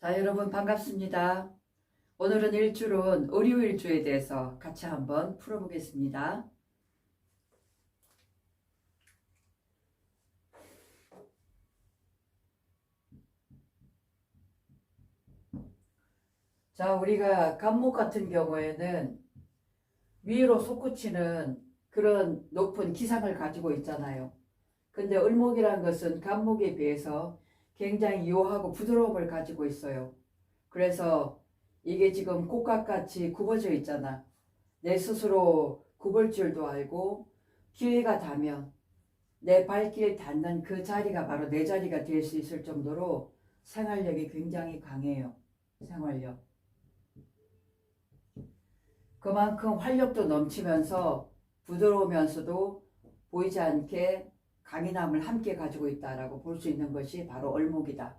자, 여러분 반갑습니다. 오늘은 일주론 의료일주에 대해서 같이 한번 풀어보겠습니다. 자, 우리가 간목 같은 경우에는 위로 솟구치는 그런 높은 기상을 가지고 있잖아요. 근데 을목이란 것은 간목에 비해서 굉장히 요하고 부드러움을 가지고 있어요. 그래서 이게 지금 꽃갓같이 굽어져 있잖아. 내 스스로 굽을 줄도 알고 기회가 닿으면 내 발길 닿는 그 자리가 바로 내 자리가 될 수 있을 정도로 생활력이 굉장히 강해요. 생활력. 그만큼 활력도 넘치면서 부드러우면서도 보이지 않게 강인함을 함께 가지고 있다라고 볼 수 있는 것이 바로 을목이다.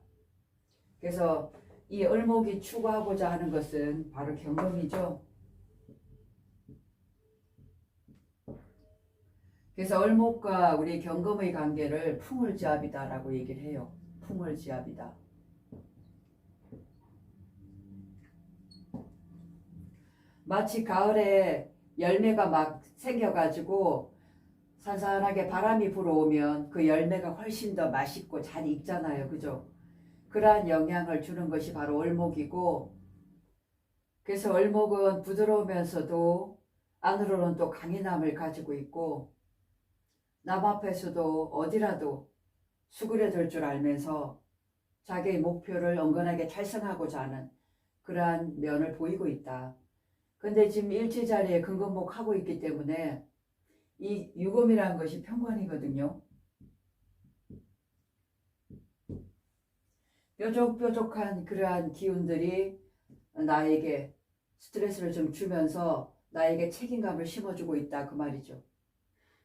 그래서 이 을목이 추구하고자 하는 것은 바로 경금이죠. 그래서 을목과 우리 경금의 관계를 풍을지압이다라고 얘기를 해요. 풍을지압이다. 마치 가을에 열매가 막 생겨가지고 산산하게 바람이 불어오면 그 열매가 훨씬 더 맛있고 잘 익잖아요. 그죠? 그러한 영향을 주는 것이 바로 을목이고, 그래서 을목은 부드러우면서도 안으로는 또 강인함을 가지고 있고, 남 앞에서도 어디라도 수그려들 줄 알면서 자기의 목표를 은근하게 달성하고자 하는 그러한 면을 보이고 있다. 근데 지금 일지 자리에 근근목 하고 있기 때문에 이 유금이라는 것이 편관이거든요. 뾰족뾰족한 그러한 기운들이 나에게 스트레스를 좀 주면서 나에게 책임감을 심어주고 있다 그 말이죠.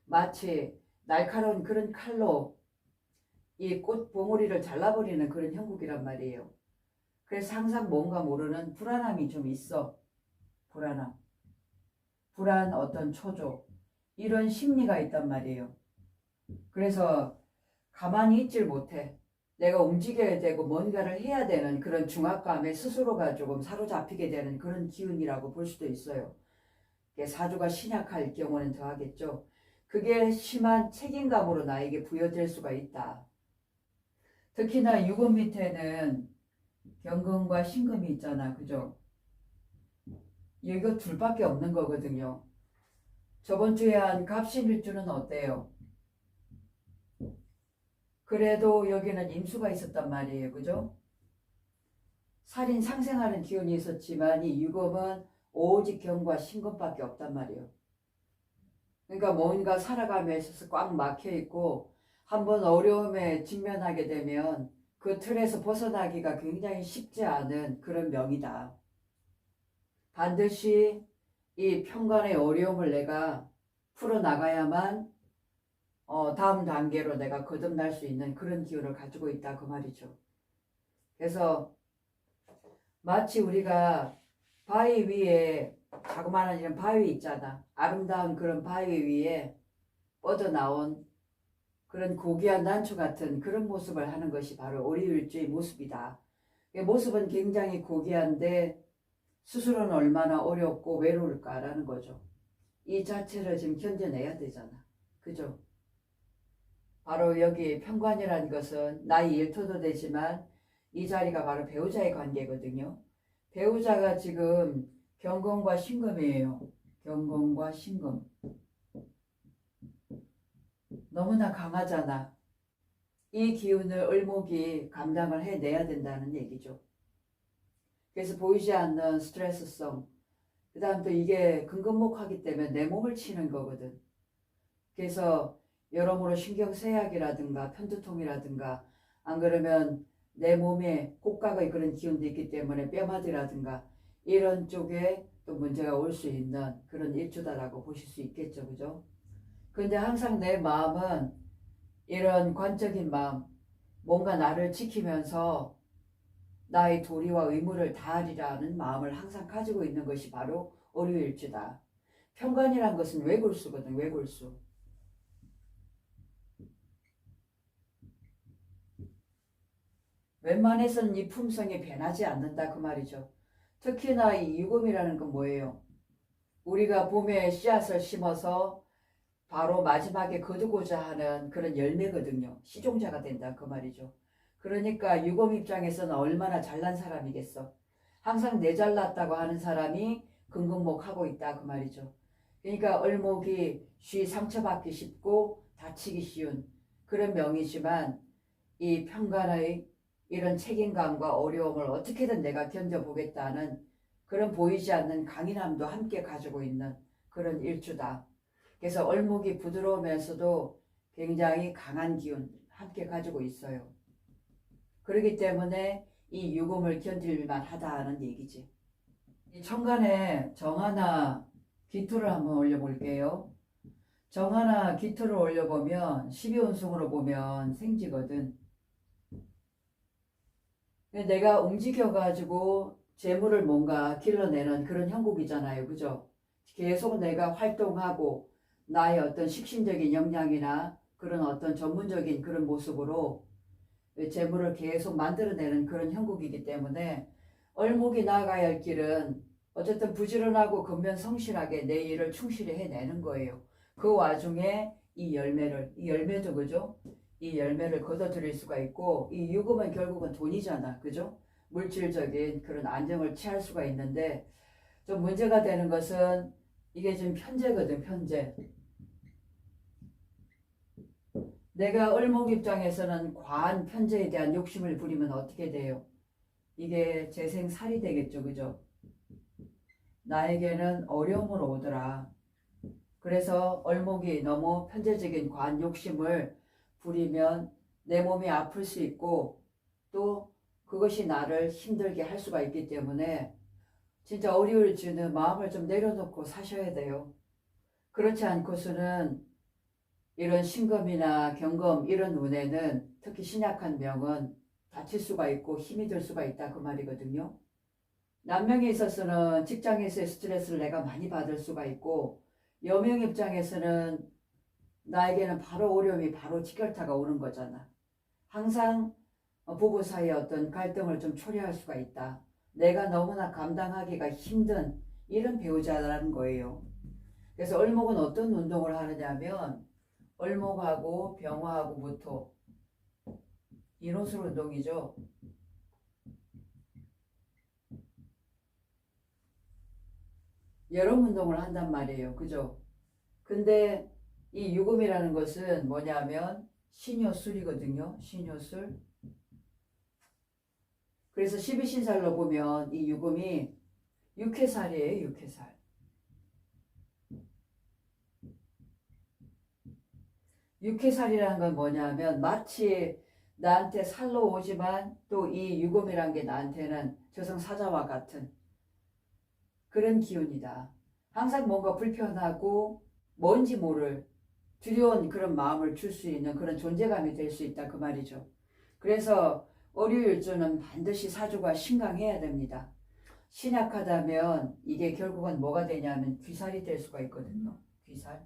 마치 날카로운 그런 칼로 이 꽃 봉오리를 잘라버리는 그런 형국이란 말이에요. 그래서 항상 뭔가 모르는 불안함이 좀 있어. 불안함. 불안 어떤 초조. 이런 심리가 있단 말이에요. 그래서 가만히 있질 못해. 내가 움직여야 되고 뭔가를 해야 되는 그런 중압감에 스스로가 조금 사로잡히게 되는 그런 기운이라고 볼 수도 있어요. 사주가 신약할 경우는 더하겠죠. 그게 심한 책임감으로 나에게 부여될 수가 있다. 특히나 유금 밑에는 경금과 신금이 있잖아. 그죠? 이거 둘밖에 없는 거거든요. 저번 주에 한 갑신일주는 어때요? 그래도 여기는 임수가 있었단 말이에요. 그죠? 살인 상생하는 기운이 있었지만 이 유금은 오직 경과 신금밖에 없단 말이에요. 그러니까 뭔가 살아감에 있어서 꽉 막혀 있고 한번 어려움에 직면하게 되면 그 틀에서 벗어나기가 굉장히 쉽지 않은 그런 명이다. 반드시 이 편관의 어려움을 내가 풀어나가야만 다음 단계로 내가 거듭날 수 있는 그런 기운을 가지고 있다 그 말이죠. 그래서 마치 우리가 바위 위에 자그마한 이런 바위 있잖아. 아름다운 그런 바위 위에 뻗어나온 그런 고귀한 난초 같은 그런 모습을 하는 것이 바로 오리일주의 모습이다. 모습은 굉장히 고귀한데 스스로는 얼마나 어렵고 외로울까라는 거죠. 이 자체를 지금 견뎌내야 되잖아. 그죠? 바로 여기 편관이라는 것은 나이 일터도 되지만 이 자리가 바로 배우자의 관계거든요. 배우자가 지금 경금과 신금이에요. 경금과 신금. 너무나 강하잖아. 이 기운을 을목이 감당을 해내야 된다는 얘기죠. 그래서 보이지 않는 스트레스성, 그 다음 또 이게 근근목하기 때문에 내 몸을 치는 거거든. 그래서 여러모로 신경쇠약이라든가 편두통이라든가 안 그러면 내 몸에 곡각의 그런 기운도 있기 때문에 뼈마디라든가 이런 쪽에 또 문제가 올 수 있는 그런 일주다라고 보실 수 있겠죠. 그죠? 근데 항상 내 마음은 이런 관적인 마음, 뭔가 나를 지키면서 나의 도리와 의무를 다하리라는 마음을 항상 가지고 있는 것이 바로 오류일주다. 편관이란 것은 외골수거든. 외골수. 웬만해서는 이 품성이 변하지 않는다 그 말이죠. 특히나 이 유금이라는 건 뭐예요? 우리가 봄에 씨앗을 심어서 바로 마지막에 거두고자 하는 그런 열매거든요. 시종자가 된다 그 말이죠. 그러니까 유금 입장에서는 얼마나 잘난 사람이겠어. 항상 내 잘났다고 하는 사람이 근근목하고 있다 그 말이죠. 그러니까 을목이 쉬 상처받기 쉽고 다치기 쉬운 그런 명이지만 이 평간의 이런 책임감과 어려움을 어떻게든 내가 견뎌보겠다는 그런 보이지 않는 강인함도 함께 가지고 있는 그런 일주다. 그래서 을목이 부드러우면서도 굉장히 강한 기운 함께 가지고 있어요. 그렇기 때문에 이 유금을 견딜만 하다는 얘기지. 이 천간에 정하나 기토를 한번 올려볼게요. 정하나 기토를 올려보면 12운승으로 보면 생지거든. 내가 움직여가지고 재물을 뭔가 길러내는 그런 형국이잖아요. 그죠? 계속 내가 활동하고 나의 어떤 식신적인 역량이나 그런 어떤 전문적인 그런 모습으로 재물을 계속 만들어내는 그런 형국이기 때문에 을목이 나아가야 할 길은 어쨌든 부지런하고 근면성실하게 내 일을 충실히 해내는 거예요. 그 와중에 이 열매도 그죠? 이 열매를 거둬들일 수가 있고 이 유금은 결국은 돈이잖아. 그죠? 물질적인 그런 안정을 취할 수가 있는데 좀 문제가 되는 것은 이게 지금 편재거든. 편재. 내가 을목 입장에서는 과한 편재에 대한 욕심을 부리면 어떻게 돼요? 이게 재생살이 되겠죠. 그죠? 나에게는 어려움을 오더라. 그래서 을목이 너무 편재적인 과한 욕심을 부리면 내 몸이 아플 수 있고 또 그것이 나를 힘들게 할 수가 있기 때문에 진짜 어려울 주는 마음을 좀 내려놓고 사셔야 돼요. 그렇지 않고서는 이런 신금이나 경금 이런 운에는 특히 신약한 명은 다칠 수가 있고 힘이 들 수가 있다 그 말이거든요. 남명에 있어서는 직장에서의 스트레스를 내가 많이 받을 수가 있고 여명 입장에서는 나에게는 바로 어려움이 바로 직결타가 오는 거잖아. 항상 부부 사이의 어떤 갈등을 좀 초래할 수가 있다. 내가 너무나 감당하기가 힘든 이런 배우자라는 거예요. 그래서 을목은 어떤 운동을 하느냐면 을목하고 병화하고 무토 인호술 운동이죠. 여러 운동을 한단 말이에요. 그죠? 근데 이 유금이라는 것은 뭐냐면 신효술이거든요. 신효술. 그래서 12신살로 보면 이 유금이 육해살이에요. 육해살. 육해살이라는 건 뭐냐면 마치 나한테 살로 오지만 또 이 유금이란 게 나한테는 저승사자와 같은 그런 기운이다. 항상 뭔가 불편하고 뭔지 모를 두려운 그런 마음을 줄 수 있는 그런 존재감이 될 수 있다 그 말이죠. 그래서 어류일주는 반드시 사주가 신강해야 됩니다. 신약하다면 이게 결국은 뭐가 되냐면 귀살이 될 수가 있거든요. 귀살.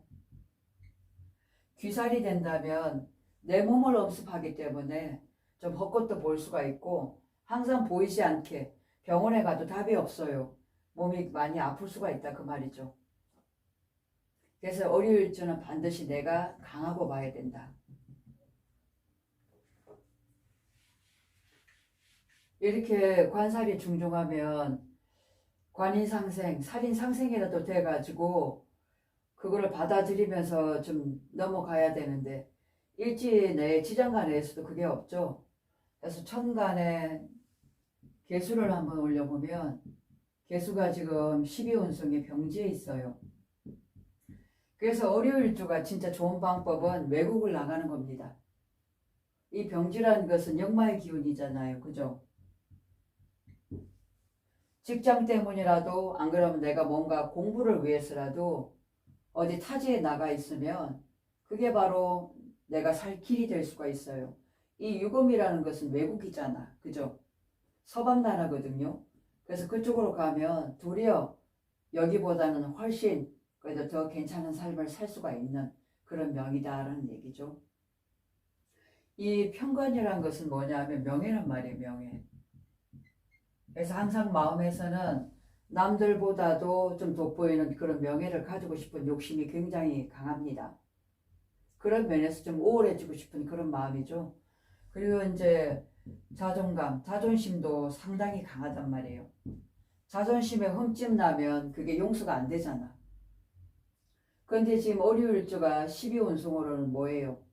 귀살이 된다면 내 몸을 엄습하기 때문에 좀 헛것도 볼 수가 있고 항상 보이지 않게 병원에 가도 답이 없어요. 몸이 많이 아플 수가 있다 그 말이죠. 그래서 어류일주는 반드시 내가 강하고 봐야 된다. 이렇게 관살이 중종하면 관인상생, 살인상생이라도 돼가지고 그거를 받아들이면서 좀 넘어가야 되는데 일지 내 지장간에서도 그게 없죠. 그래서 천간에 개수를 한번 올려보면 개수가 지금 12운성의 병지에 있어요. 그래서 어려울주가 진짜 좋은 방법은 외국을 나가는 겁니다. 이 병지라는 것은 역마의 기운이잖아요. 그죠? 직장 때문이라도 안 그러면 내가 뭔가 공부를 위해서라도 어디 타지에 나가 있으면 그게 바로 내가 살 길이 될 수가 있어요. 이 유금이라는 것은 외국이잖아. 그죠? 서방 나라거든요. 그래서 그쪽으로 가면 도리어 여기보다는 훨씬 그래도 더 괜찮은 삶을 살 수가 있는 그런 명이다라는 얘기죠. 이 편관이란 것은 뭐냐면 명예란 말이에요. 명예. 그래서 항상 마음에서는 남들보다도 좀 돋보이는 그런 명예를 가지고 싶은 욕심이 굉장히 강합니다. 그런 면에서 좀 우월해지고 싶은 그런 마음이죠. 그리고 이제 자존감, 자존심도 상당히 강하단 말이에요. 자존심에 흠집 나면 그게 용서가 안 되잖아. 그런데 지금 오류일주가 12운송으로는 뭐예요?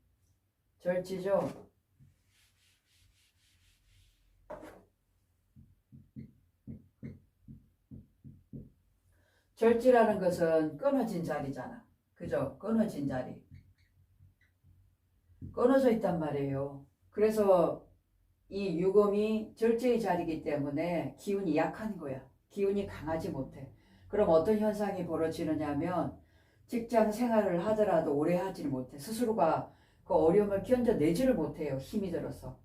절지죠? 절지라는 것은 끊어진 자리잖아. 그죠? 끊어진 자리. 끊어져 있단 말이에요. 그래서 이 유금이 절제의 자리이기 때문에 기운이 약한 거야. 기운이 강하지 못해. 그럼 어떤 현상이 벌어지느냐면 직장 생활을 하더라도 오래 하지를 못해. 스스로가 그 어려움을 견뎌내지를 못해요. 힘이 들어서.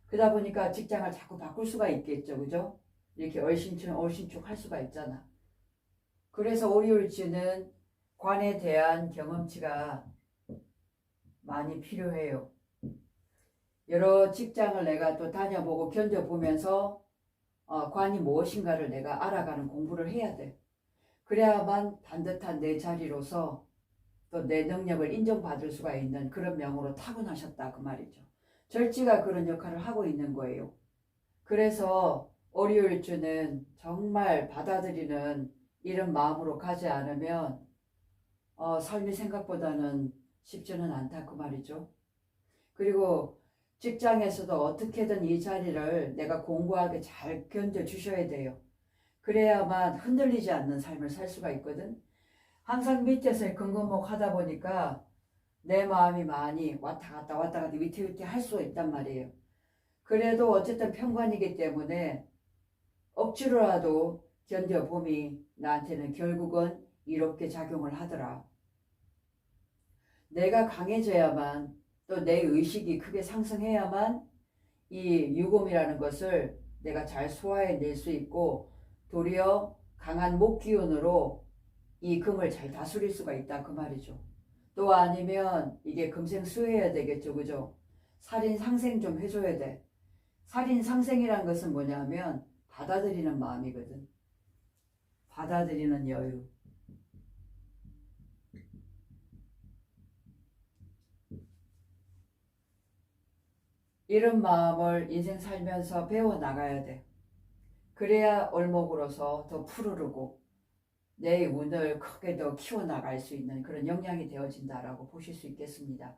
그러다 보니까 직장을 자꾸 바꿀 수가 있겠죠. 그죠? 이렇게 얼씬축 할 수가 있잖아. 그래서 오리올지는 관에 대한 경험치가 많이 필요해요. 여러 직장을 내가 또 다녀보고 견뎌보면서 관이 무엇인가를 내가 알아가는 공부를 해야 돼. 그래야만 반듯한 내 자리로서 또 내 능력을 인정받을 수가 있는 그런 명으로 타고나셨다 그 말이죠. 절지가 그런 역할을 하고 있는 거예요. 그래서 오리올주는 정말 받아들이는 이런 마음으로 가지 않으면 삶이 생각보다는 쉽지는 않다 그 말이죠. 그리고 직장에서도 어떻게든 이 자리를 내가 공고하게 잘 견뎌주셔야 돼요. 그래야만 흔들리지 않는 삶을 살 수가 있거든. 항상 밑에서 근거목 하다 보니까 내 마음이 많이 왔다 갔다 위태위태 할 수 있단 말이에요. 그래도 어쨌든 편관이기 때문에 억지로라도 견뎌봄이 나한테는 결국은 이롭게 작용을 하더라. 내가 강해져야만 또 내 의식이 크게 상승해야만 이 유금이라는 것을 내가 잘 소화해낼 수 있고 도리어 강한 목기운으로 이 금을 잘 다스릴 수가 있다 그 말이죠. 또 아니면 이게 금생수해야 되겠죠. 그죠? 살인상생 좀 해줘야 돼. 살인상생이란 것은 뭐냐면 받아들이는 마음이거든. 받아들이는 여유. 이런 마음을 인생 살면서 배워나가야 돼. 그래야 얼목으로서 더 푸르르고 내 운을 크게 더 키워나갈 수 있는 그런 역량이 되어진다라고 보실 수 있겠습니다.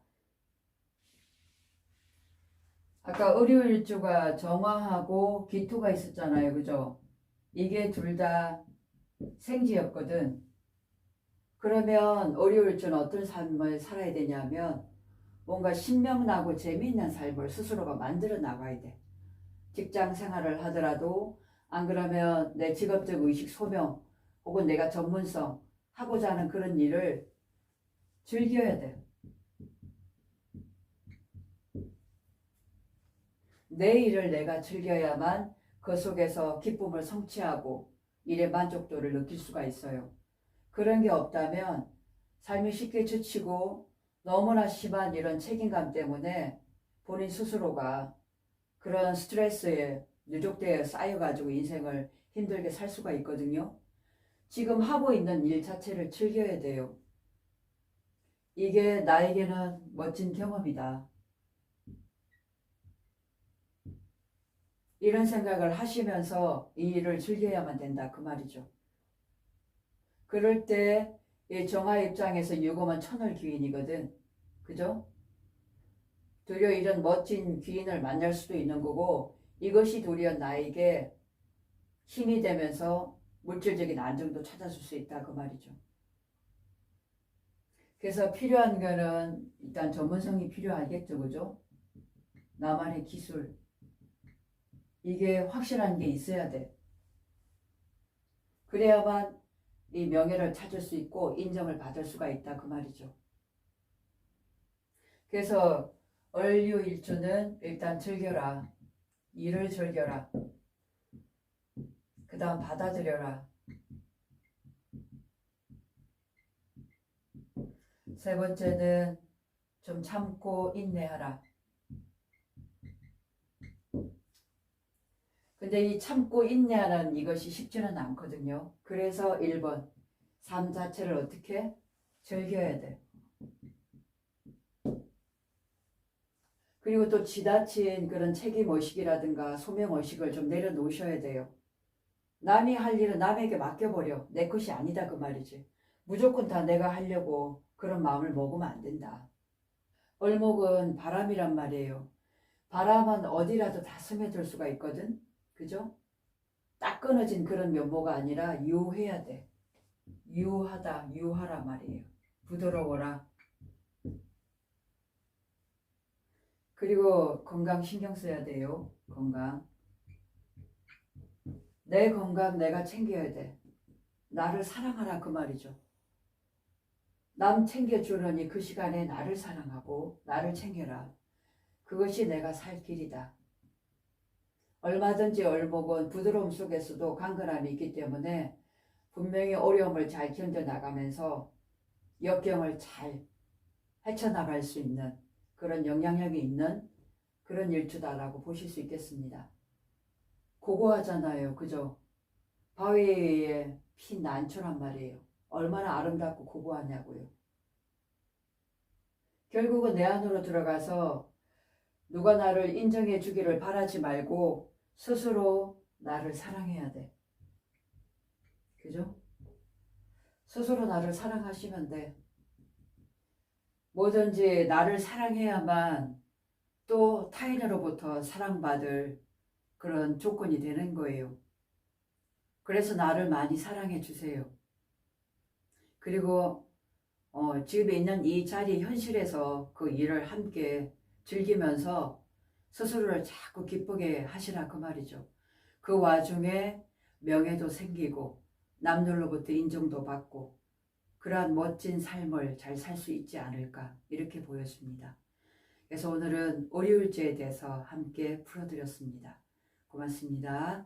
아까 을유일주가 정화하고 기토가 있었잖아요. 그죠? 이게 둘 다 생지였거든. 그러면 을유일주는 어떤 삶을 살아야 되냐면 뭔가 신명나고 재미있는 삶을 스스로가 만들어 나가야 돼. 직장 생활을 하더라도 안 그러면 내 직업적 의식 소명 혹은 내가 전문성 하고자 하는 그런 일을 즐겨야 돼. 내 일을 내가 즐겨야만 그 속에서 기쁨을 성취하고 일의 만족도를 느낄 수가 있어요. 그런 게 없다면 삶이 쉽게 지치고 너무나 심한 이런 책임감 때문에 본인 스스로가 그런 스트레스에 누적되어 쌓여가지고 인생을 힘들게 살 수가 있거든요. 지금 하고 있는 일 자체를 즐겨야 돼요. 이게 나에게는 멋진 경험이다. 이런 생각을 하시면서 이 일을 즐겨야만 된다 그 말이죠. 그럴 때 이 정화 입장에서 유금은 천월 귀인이거든. 그죠? 도리어 이런 멋진 귀인을 만날 수도 있는 거고 이것이 도리어 나에게 힘이 되면서 물질적인 안정도 찾아줄 수 있다 그 말이죠. 그래서 필요한 거는 일단 전문성이 필요하겠죠. 그죠? 나만의 기술 이게 확실한 게 있어야 돼. 그래야만 이 명예를 찾을 수 있고 인정을 받을 수가 있다 그 말이죠. 그래서 을유일주는 일단 즐겨라. 일을 즐겨라. 그 다음 받아들여라. 세 번째는 좀 참고 인내하라. 근데 이 참고 인내하는 이것이 쉽지는 않거든요. 그래서 1번 삶 자체를 어떻게 즐겨야 돼. 그리고 또 지나친 그런 책임의식이라든가 소명의식을 좀 내려놓으셔야 돼요. 남이 할 일은 남에게 맡겨버려. 내 것이 아니다 그 말이지. 무조건 다 내가 하려고 그런 마음을 먹으면 안 된다. 얼목은 바람이란 말이에요. 바람은 어디라도 다 스며들 수가 있거든. 그죠? 딱 끊어진 그런 면모가 아니라 유해야 돼. 유하다, 유하라 말이에요. 부드러워라. 그리고 건강 신경 써야 돼요. 건강. 내 건강 내가 챙겨야 돼. 나를 사랑하라 그 말이죠. 남 챙겨주려니 그 시간에 나를 사랑하고 나를 챙겨라. 그것이 내가 살 길이다. 얼마든지 얼목은 부드러움 속에서도 강건함이 있기 때문에 분명히 어려움을 잘 견뎌나가면서 역경을 잘 헤쳐나갈 수 있는 그런 영향력이 있는 그런 일주다라고 보실 수 있겠습니다. 고고하잖아요. 그죠? 바위에 핀 난초란 말이에요. 얼마나 아름답고 고고하냐고요. 결국은 내 안으로 들어가서 누가 나를 인정해 주기를 바라지 말고 스스로 나를 사랑해야 돼. 그죠? 스스로 나를 사랑하시면 돼. 뭐든지 나를 사랑해야만 또 타인으로부터 사랑받을 그런 조건이 되는 거예요. 그래서 나를 많이 사랑해 주세요. 그리고 집에 있는 이 자리 현실에서 그 일을 함께 즐기면서 스스로를 자꾸 기쁘게 하시라 그 말이죠. 그 와중에 명예도 생기고 남들로부터 인정도 받고 그러한 멋진 삶을 잘 살 수 있지 않을까 이렇게 보여집니다. 그래서 오늘은 오리울제에 대해서 함께 풀어드렸습니다. 고맙습니다.